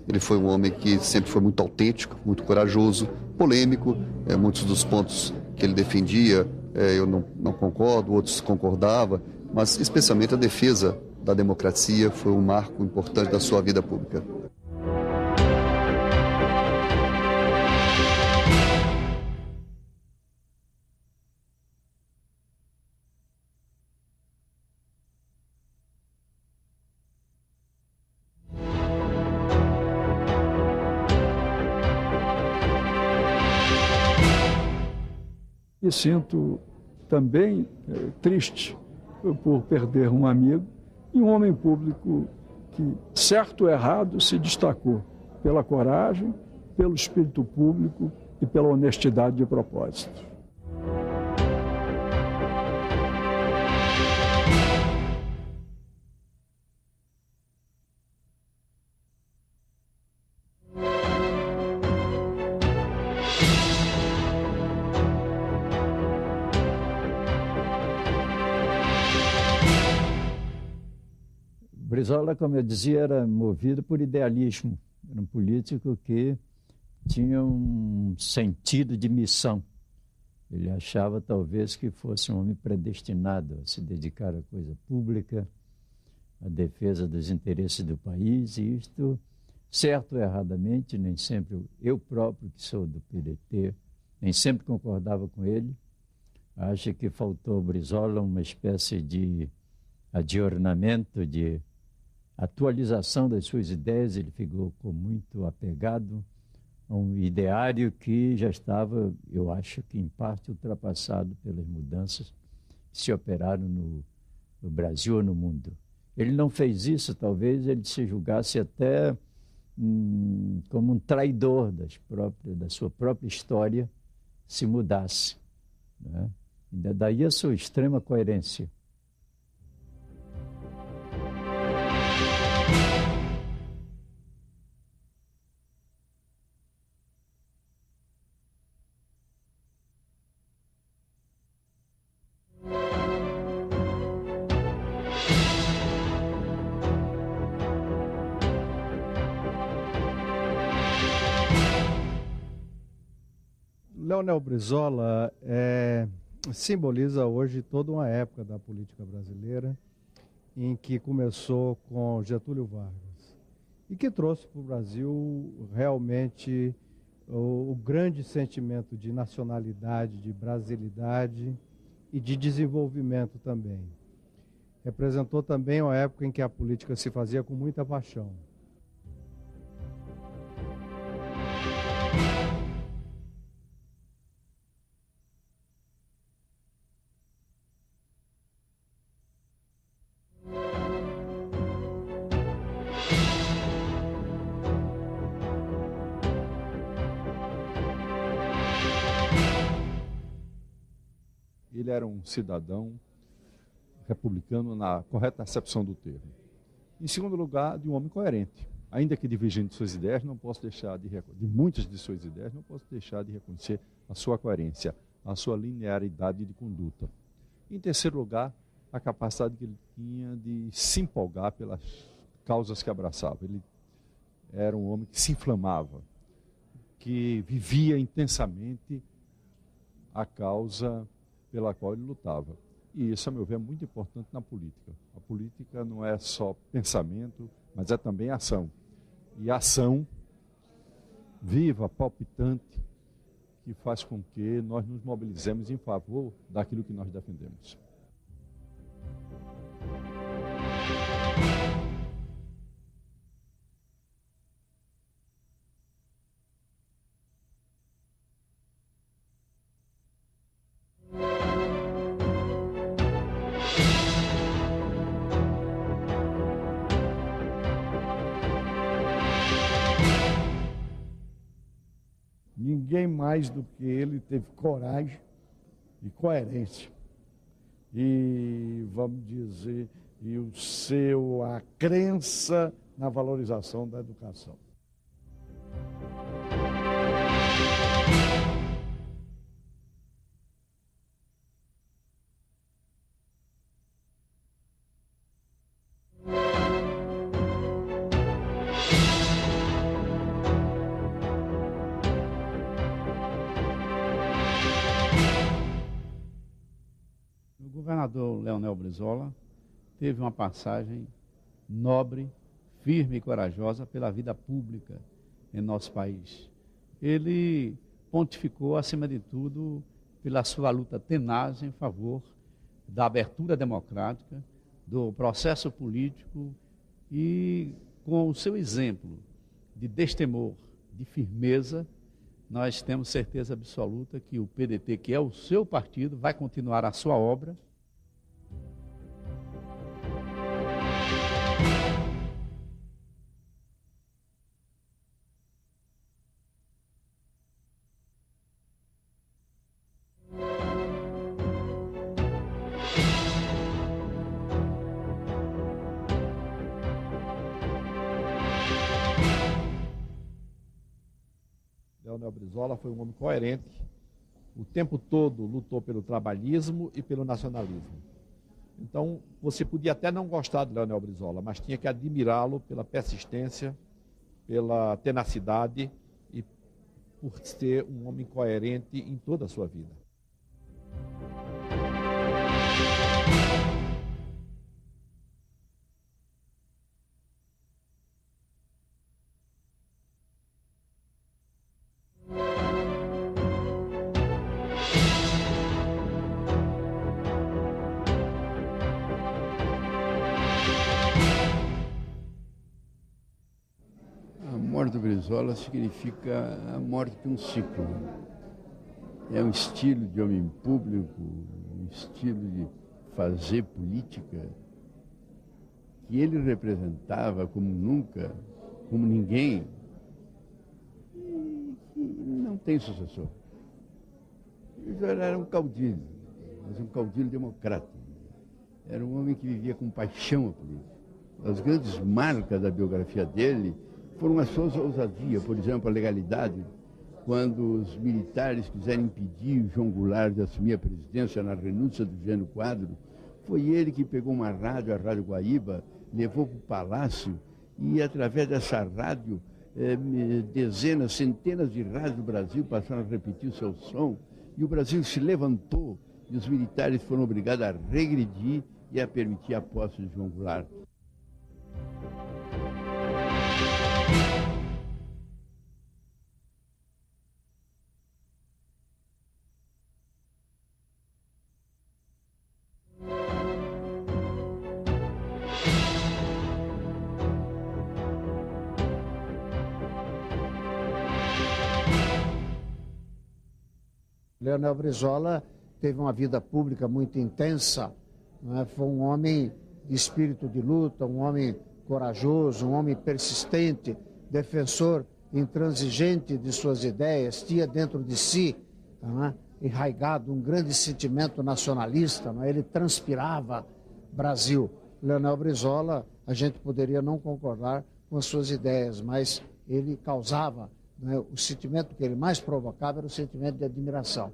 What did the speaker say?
Ele foi um homem que sempre foi muito autêntico, muito corajoso, polêmico. Muitos dos pontos que ele defendia eu não concordo, outros concordavam, mas especialmente a defesa da democracia foi um marco importante da sua vida pública. Me sinto também triste por perder um amigo e um homem público que, certo ou errado, se destacou pela coragem, pelo espírito público e pela honestidade de propósito. Brizola, como eu dizia, era movido por idealismo. Era um político que tinha um sentido de missão. Ele achava, talvez, que fosse um homem predestinado a se dedicar à coisa pública, à defesa dos interesses do país, e isto, certo ou erradamente, nem sempre eu próprio, que sou do PDT, nem sempre concordava com ele. Acho que faltou ao Brizola uma espécie de adornamento, de atualização das suas ideias. Ele ficou muito apegado a um ideário que já estava, eu acho que em parte ultrapassado pelas mudanças que se operaram no Brasil ou no mundo. Ele não fez isso, talvez ele se julgasse até como um traidor da sua própria história se mudasse, né? Daí a sua extrema coerência. Leonel Brizola simboliza hoje toda uma época da política brasileira em que começou com Getúlio Vargas e que trouxe para o Brasil realmente o grande sentimento de nacionalidade, de brasilidade e de desenvolvimento também. Representou também uma época em que a política se fazia com muita paixão. Ele era um cidadão republicano na correta acepção do termo. Em segundo lugar, de um homem coerente. Ainda que divergindo de suas ideias, de muitas de suas ideias, não posso deixar de reconhecer a sua coerência, a sua linearidade de conduta. Em terceiro lugar, a capacidade que ele tinha de se empolgar pelas causas que abraçava. Ele era um homem que se inflamava, que vivia intensamente a causa pela qual ele lutava. E isso, a meu ver, é muito importante na política. A política não é só pensamento, mas é também ação. E a ação viva, palpitante, que faz com que nós nos mobilizemos em favor daquilo que nós defendemos. Ninguém mais do que ele teve coragem e coerência. E, vamos dizer, a crença na valorização da educação. Ricardo Leonel Brizola teve uma passagem nobre, firme e corajosa pela vida pública em nosso país. Ele pontificou, acima de tudo, pela sua luta tenaz em favor da abertura democrática, do processo político e, com o seu exemplo de destemor, de firmeza, nós temos certeza absoluta que o PDT, que é o seu partido, vai continuar a sua obra. Leonel Brizola foi um homem coerente, o tempo todo lutou pelo trabalhismo e pelo nacionalismo. Então, você podia até não gostar de Leonel Brizola, mas tinha que admirá-lo pela persistência, pela tenacidade e por ser um homem coerente em toda a sua vida. A morte do Brizola significa a morte de um ciclo. É um estilo de homem público, um estilo de fazer política que ele representava como nunca, como ninguém, e que não tem sucessor. O Brizola era um caudilho, mas um caudilho democrata. Era um homem que vivia com paixão a política. As grandes marcas da biografia dele foram as suas ousadias, por exemplo, a legalidade. Quando os militares quiseram impedir o João Goulart de assumir a presidência na renúncia do Jânio Quadros, foi ele que pegou uma rádio, a Rádio Guaíba, levou para o Palácio e, através dessa rádio, dezenas, centenas de rádios do Brasil passaram a repetir o seu som e o Brasil se levantou e os militares foram obrigados a regredir e a permitir a posse de João Goulart. Leonel Brizola teve uma vida pública muito intensa, né? Foi um homem de espírito de luta, um homem corajoso, um homem persistente, defensor intransigente de suas ideias, tinha dentro de si, né, enraigado um grande sentimento nacionalista, né? Ele transpirava Brasil. Leonel Brizola, a gente poderia não concordar com as suas ideias, mas ele causava, né, o sentimento que ele mais provocava era o sentimento de admiração.